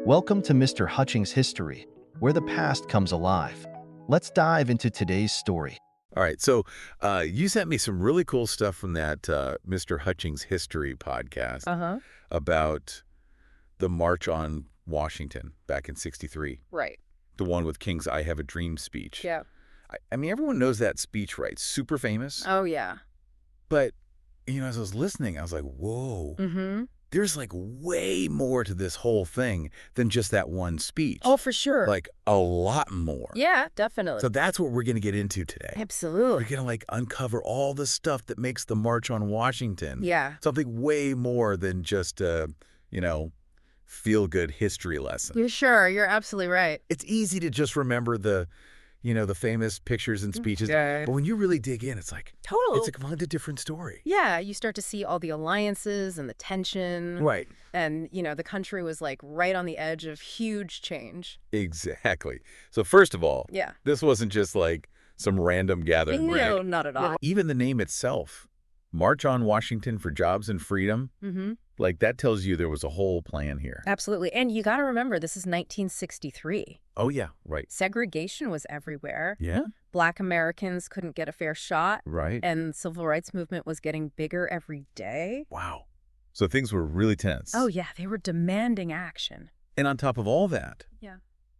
Welcome to Mr. Hutchings History, where the past comes alive. Let's dive into today's story. All right, so you sent me some really cool stuff from that Mr. Hutchings History podcast about the March on Washington back in '63. Right. The one with King's I Have a Dream speech. Yeah. I mean, everyone knows that speech, right? Super famous. Oh, yeah. But, as I was listening, I was like, whoa. Mm-hmm. There's like way more to this whole thing than just that one speech. Oh, for sure. Like a lot more. Yeah, definitely. So that's what we're going to get into today. Absolutely. We're going to like uncover all the stuff that makes the March on Washington. Yeah. Something way more than just a, feel-good history lesson. You're sure. You're absolutely right. It's easy to just remember the famous pictures and speeches. Yeah. But when you really dig in, it's like, Totally. it's a completely different story. Yeah, you start to see all the alliances and the tension. Right. And, the country was like right on the edge of huge change. Exactly. So first of all, Yeah. this wasn't just like some random gathering. No, right? not at all. Even the name itself, March on Washington for Jobs and Freedom, like that tells you there was a whole plan here. Absolutely. And you got to remember, this is 1963. Oh, yeah, right. Segregation was everywhere. Yeah? Black Americans couldn't get a fair shot. Right. And the civil rights movement was getting bigger every day. Wow. So things were really tense. Oh, yeah. They were demanding action. And on top of all that, Yeah.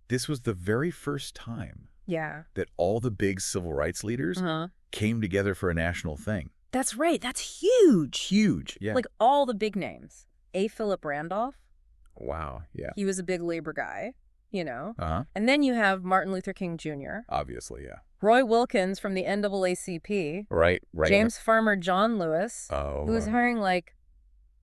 this was the very first time Yeah. that all the big civil rights leaders came together for a national thing. That's right. That's huge. Huge. Yeah. Like all the big names. A. Philip Randolph. Wow. Yeah. He was a big labor guy, Uh-huh. And then you have Martin Luther King Jr., Obviously, yeah. Roy Wilkins from the NAACP, Right. James Farmer John Lewis, Oh. who was hiring like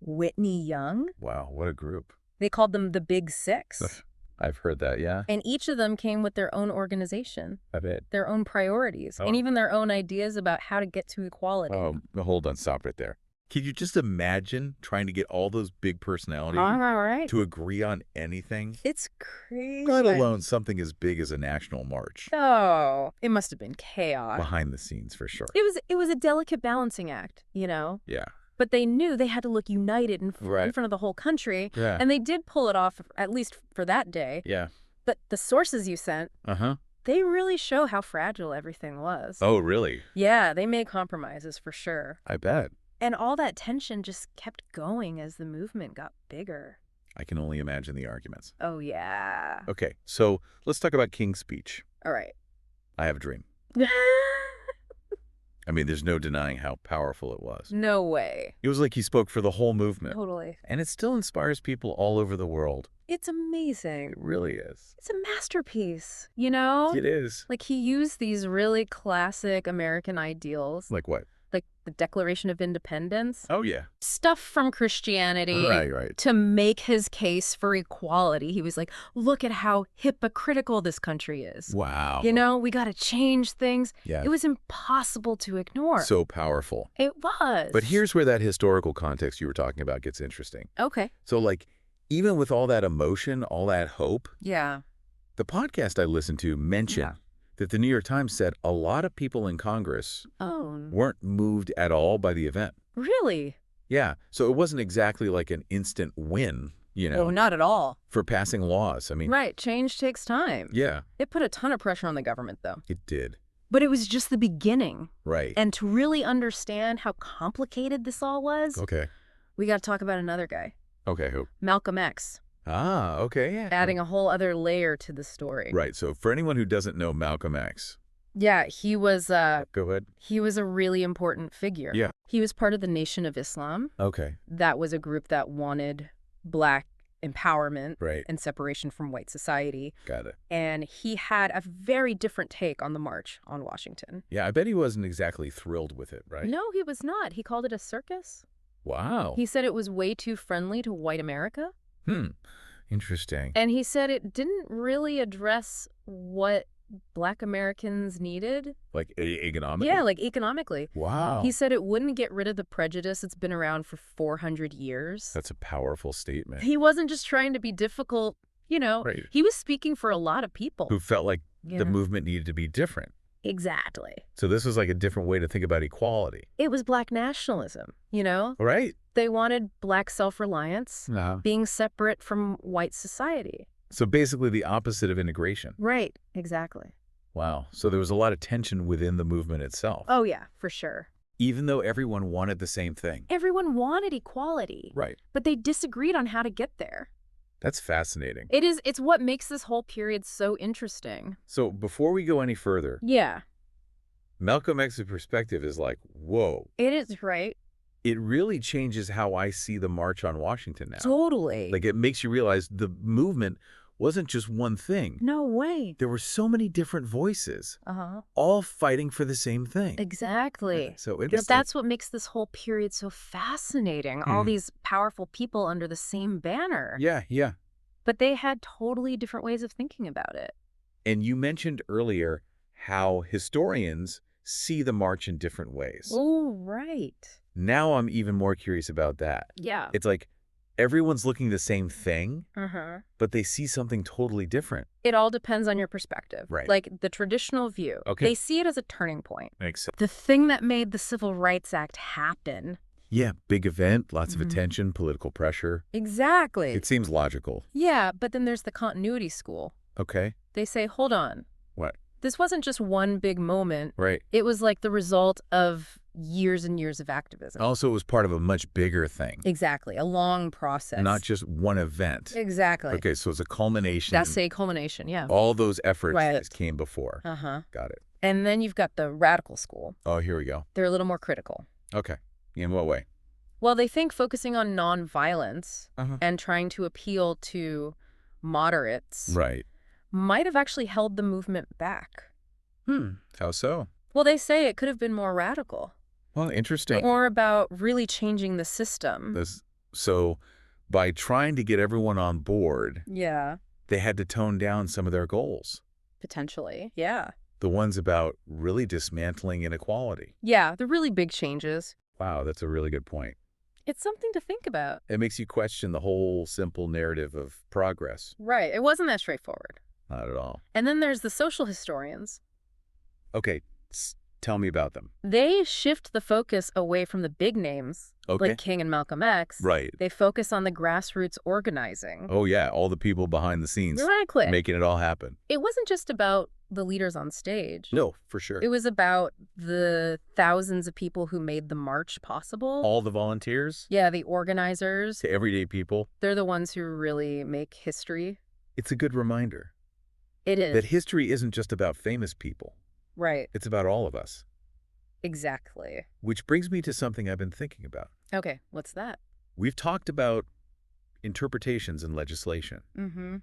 Whitney Young. Wow. What a group. They called them the Big Six. I've heard that, yeah. And each of them came with their own organization, I bet. their own priorities, and even their own ideas about how to get to equality. Oh, hold on. Stop right there. Can you just imagine trying to get all those big personalities All right. to agree on anything? It's crazy. Let alone something as big as a national march. Oh, it must have been chaos. Behind the scenes, for sure. It was a delicate balancing act, Yeah. But they knew they had to look united in front of the whole country. Yeah. And they did pull it off, at least for that day. Yeah. But the sources you sent, they really show how fragile everything was. Oh, really? Yeah, they made compromises for sure. I bet. And all that tension just kept going as the movement got bigger. I can only imagine the arguments. Oh, yeah. Okay, so let's talk about King's speech. All right. I have a dream. I mean, there's no denying how powerful it was. No way. It was like he spoke for the whole movement. Totally. And it still inspires people all over the world. It's amazing. It really is. It's a masterpiece, It is. Like, he used these really classic American ideals. Like what? Like the Declaration of Independence. Oh, yeah. Stuff from Christianity. Right. To make his case for equality. He was like, look at how hypocritical this country is. Wow. We got to change things. Yeah. It was impossible to ignore. So powerful. It was. But here's where that historical context you were talking about gets interesting. Okay. So, like, even with all that emotion, all that hope, Yeah. the podcast I listened to mentioned that the New York Times said a lot of people in Congress weren't moved at all by the event. Really? Yeah. So it wasn't exactly like an instant win, Oh, not at all. for passing laws. I mean, Right. Change takes time. yeah, It put a ton of pressure on the government, though. it did. But it was just the beginning. Right. And to really understand how complicated this all was, Okay. we got to talk about another guy, Okay. Who? Malcolm X, Ah, okay. Yeah. adding a whole other layer to the story. Right. So for anyone who doesn't know Malcolm X, Yeah, he was go ahead. he was a really important figure. Yeah. He was part of the Nation of Islam. Okay. That was a group that wanted Black empowerment Right. and separation from white society. Got it. And he had a very different take on the March on Washington. Yeah, I bet he wasn't exactly thrilled with it, right? No, he was not. He called it a circus. Wow. He said it was way too friendly to white America. Interesting. And he said it didn't really address what Black Americans needed. Like economically? Yeah, like economically. Wow. He said it wouldn't get rid of the prejudice that's been around for 400 years. That's a powerful statement. He wasn't just trying to be difficult, Right. He was speaking for a lot of people. Who felt like Yeah. the movement needed to be different. Exactly. So this was like a different way to think about equality. It was Black nationalism, Right? They wanted Black self-reliance, Uh-huh. being separate from white society. So basically the opposite of integration. Right, exactly. Wow. So there was a lot of tension within the movement itself. Oh, yeah, for sure. Even though everyone wanted the same thing. Everyone wanted equality. Right. But they disagreed on how to get there. That's fascinating. It's what makes this whole period so interesting. So before we go any further, Yeah. Malcolm X's perspective is like, whoa. It is, right? It really changes how I see the March on Washington now. Totally. Like, it makes you realize the movement wasn't just one thing. No way. There were so many different voices, Uh-huh. all fighting for the same thing. Exactly. So But interesting. that's what makes this whole period so fascinating. All these powerful people under the same banner. Yeah, yeah. But they had totally different ways of thinking about it. And you mentioned earlier how historians see the march in different ways. Oh, right. Now I'm even more curious about that. Yeah. It's like everyone's looking the same thing, Uh-huh. but they see something totally different. It all depends on your perspective. Right. Like the traditional view. Okay. They see it as a turning point. Makes sense. The thing that made the Civil Rights Act happen. Yeah, big event, lots of Mhm. attention, political pressure. Exactly. It seems logical. Yeah, but then there's the continuity school. Okay. They say, hold on. What? This wasn't just one big moment. Right. It was like the result of years and years of activism. Also, it was part of a much bigger thing, Exactly. A long process. not just one event. Exactly. Okay, so it's a culmination. That's a culmination, yeah. All those efforts Right. that came before. Uh-huh. Got it. And then you've got the radical school. Oh, here we go. They're a little more critical. Okay. In what way? Well, they think focusing on nonviolence Uh-huh. and trying to appeal to moderates Right. might have actually held the movement back. How so? Well, they say it could have been more radical. Well, interesting. Or about really changing the system. So by trying to get everyone on board, Yeah. they had to tone down some of their goals. Potentially. Yeah. The ones about really dismantling inequality. Yeah, the really big changes. Wow, that's a really good point. It's something to think about. It makes you question the whole simple narrative of progress. Right. It wasn't that straightforward. Not at all. And then there's the social historians. Okay, tell me about them. They shift the focus away from the big names, Okay. like King and Malcolm X. Right. They focus on the grassroots organizing. Oh, yeah, all the people behind the scenes Exactly. making it all happen. It wasn't just about the leaders on stage. No, for sure. It was about the thousands of people who made the march possible. All the volunteers Yeah, the organizers. to everyday people. They're the ones who really make history. It's a good reminder It is. that history isn't just about famous people. Right. It's about all of us. Exactly. Which brings me to something I've been thinking about. Okay, what's that? We've talked about interpretations in legislation. Mm-hmm.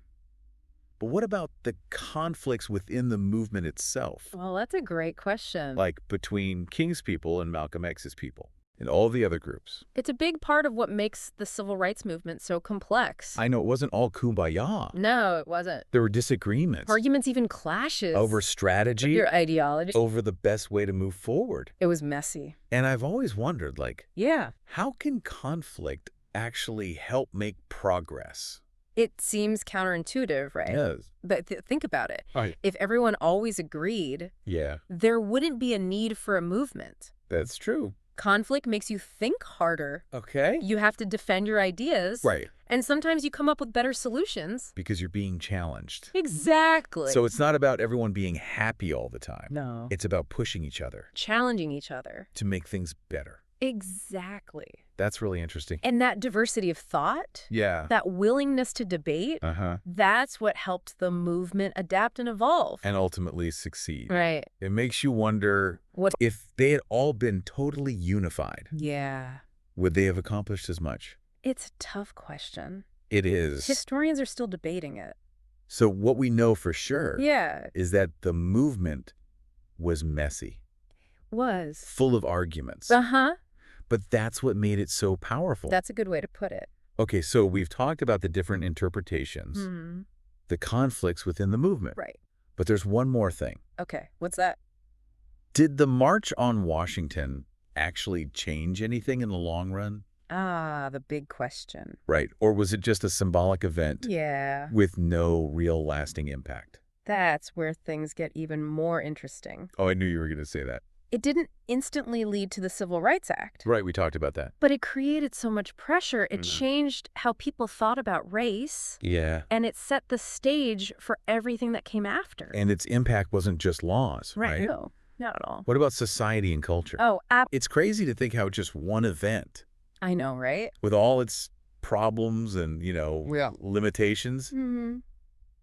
But what about the conflicts within the movement itself? Well, that's a great question. Like between King's people and Malcolm X's people and all the other groups. It's a big part of what makes the civil rights movement so complex. I know it wasn't all kumbaya. No, it wasn't. There were disagreements. Arguments, even clashes. Over strategy. Your ideology. Over the best way to move forward. It was messy. And I've always wondered, like, Yeah. how can conflict actually help make progress? It seems counterintuitive, right? Yes. But think about it. Right. If everyone always agreed, Yeah, there wouldn't be a need for a movement. that's true. Conflict makes you think harder. Okay. You have to defend your ideas. Right. And sometimes you come up with better solutions. Because you're being challenged. Exactly. So it's not about everyone being happy all the time. No. It's about pushing each other Challenging each other. to make things better. Exactly. That's really interesting. And that diversity of thought, Yeah. that willingness to debate, Uh-huh. that's what helped the movement adapt and evolve. And ultimately succeed. Right. It makes you wonder What? if they had all been totally unified, Yeah. would they have accomplished as much? It's a tough question. It is. Historians are still debating it. So what we know for sure Yeah. is that the movement was messy, Was. full of arguments. Uh-huh. But that's what made it so powerful. That's a good way to put it. Okay, so we've talked about the different interpretations, Hmm. the conflicts within the movement. Right. But there's one more thing. Okay. What's that? Did the March on Washington actually change anything in the long run? Ah, the big question. Right. Or was it just a symbolic event Yeah. with no real lasting impact? That's where things get even more interesting. Oh, I knew you were going to say that. It didn't instantly lead to the Civil Rights Act. Right, we talked about that. But it created so much pressure. It changed how people thought about race. Yeah. And it set the stage for everything that came after. And its impact wasn't just laws, right? No, not at all. What about society and culture? Oh, it's crazy to think how just one event, I know, right? with all its problems and, limitations,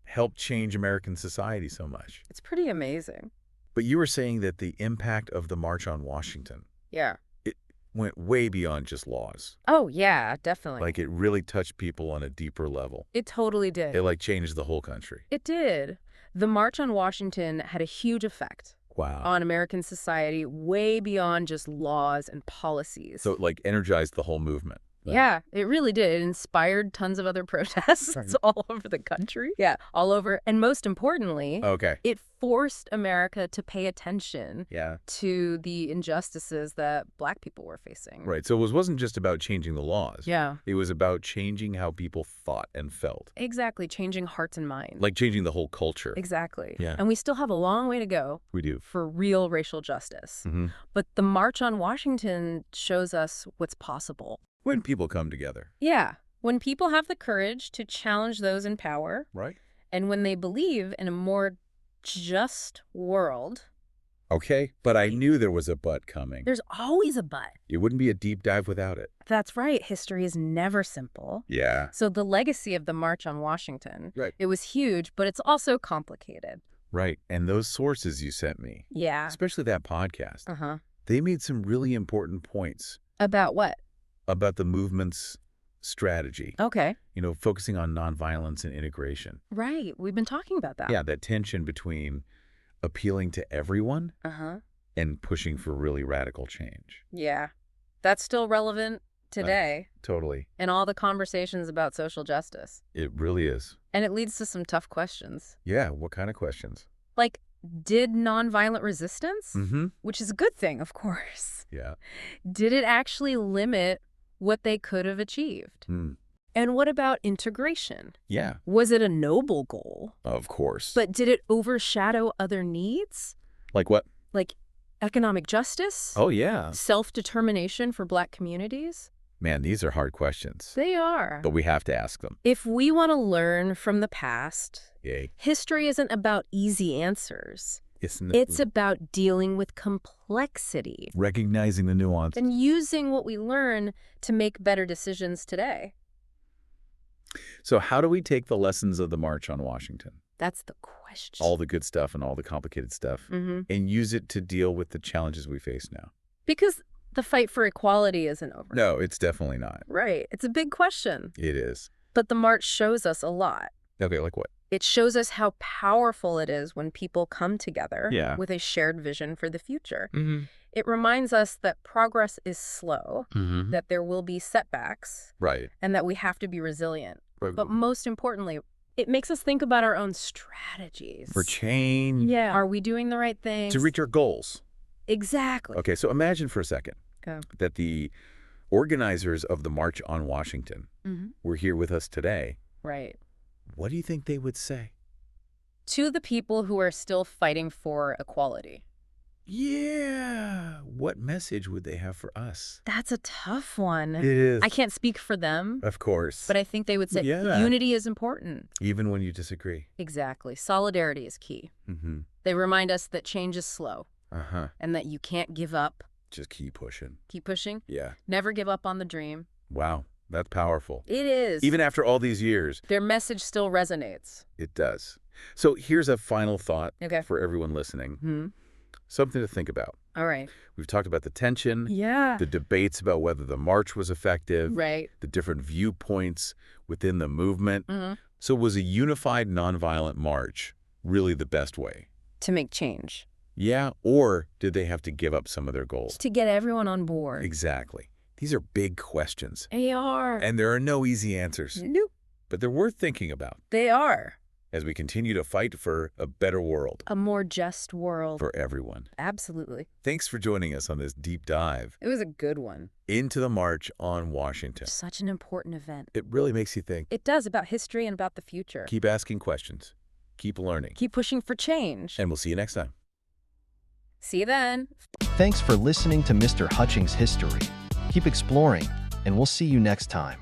helped change American society so much. It's pretty amazing. But you were saying that the impact of the March on Washington, Yeah. it went way beyond just laws. Oh, yeah, definitely. Like, it really touched people on a deeper level. It totally did. It, changed the whole country. It did. The March on Washington had a huge effect Wow. on American society, way beyond just laws and policies. So it, energized the whole movement. Right? Yeah, it really did. It inspired tons of other protests all over the country. Yeah, all over. And most importantly, it forced America to pay attention to the injustices that Black people were facing. Right. So it wasn't just about changing the laws. Yeah. It was about changing how people thought and felt. Exactly. Changing hearts and minds. Like changing the whole culture. Exactly. Yeah. And we still have a long way to go. We do. For real racial justice. But the March on Washington shows us what's possible. When people come together. Yeah. When people have the courage to challenge those in power. Right. And when they believe in a more just world. Okay, but I knew there was a but coming. There's always a but. It wouldn't be a deep dive without it. That's right. History is never simple. Yeah. So the legacy of the March on Washington. Right. It was huge, but it's also complicated. Right. And those sources you sent me. Yeah. Especially that podcast. They made some really important points. About what? About the movement's strategy. Okay. Focusing on nonviolence and integration. Right. We've been talking about that. Yeah, that tension between appealing to everyone and pushing for really radical change. Yeah. That's still relevant today. Totally. In all the conversations about social justice. It really is. And it leads to some tough questions. Yeah, what kind of questions? Like, did nonviolent resistance, which is a good thing, of course. Yeah. Did it actually limit what they could have achieved? And what about integration? Yeah. Was it a noble goal? Of course. But did it overshadow other needs? Like what? Like economic justice? Oh, yeah. Self-determination for Black communities? Man, these are hard questions. They are. But we have to ask them. If we want to learn from the past, Yay. History isn't about easy answers. Isn't it? It's about dealing with complexity. Recognizing the nuance. And using what we learn to make better decisions today. So how do we take the lessons of the March on Washington? That's the question. All the good stuff and all the complicated stuff. And use it to deal with the challenges we face now. Because the fight for equality isn't over. No, it's definitely not. Right. It's a big question. It is. But the March shows us a lot. Okay, like what? It shows us how powerful it is when people come together with a shared vision for the future. It reminds us that progress is slow, that there will be setbacks, and that we have to be resilient. Right. But most importantly, it makes us think about our own strategies. For change. Yeah. Are we doing the right things? To reach our goals. Exactly. Okay, so imagine for a second that the organizers of the March on Washington were here with us today. Right. What do you think they would say? To the people who are still fighting for equality. Yeah. What message would they have for us? That's a tough one. It is. I can't speak for them. Of course. But I think they would say unity is important. Even when you disagree. Exactly. Solidarity is key. They remind us that change is slow. And that you can't give up. Just keep pushing. Keep pushing? Yeah. Never give up on the dream. Wow. That's powerful. It is. Even after all these years. Their message still resonates. It does. So here's a final thought for everyone listening. Something to think about. All right. We've talked about the tension. Yeah. The debates about whether the march was effective. Right. The different viewpoints within the movement. So was a unified nonviolent march really the best way? To make change. Yeah. Or did they have to give up some of their goals? To get everyone on board. Exactly. These are big questions. They are. And there are no easy answers. Nope. But they're worth thinking about. They are. As we continue to fight for a better world. A more just world. For everyone. Absolutely. Thanks for joining us on this deep dive. It was a good one. Into the March on Washington. Such an important event. It really makes you think. It does, about history and about the future. Keep asking questions. Keep learning. Keep pushing for change. And we'll see you next time. See you then. Thanks for listening to Mr. Hutchings History. Keep exploring, and we'll see you next time.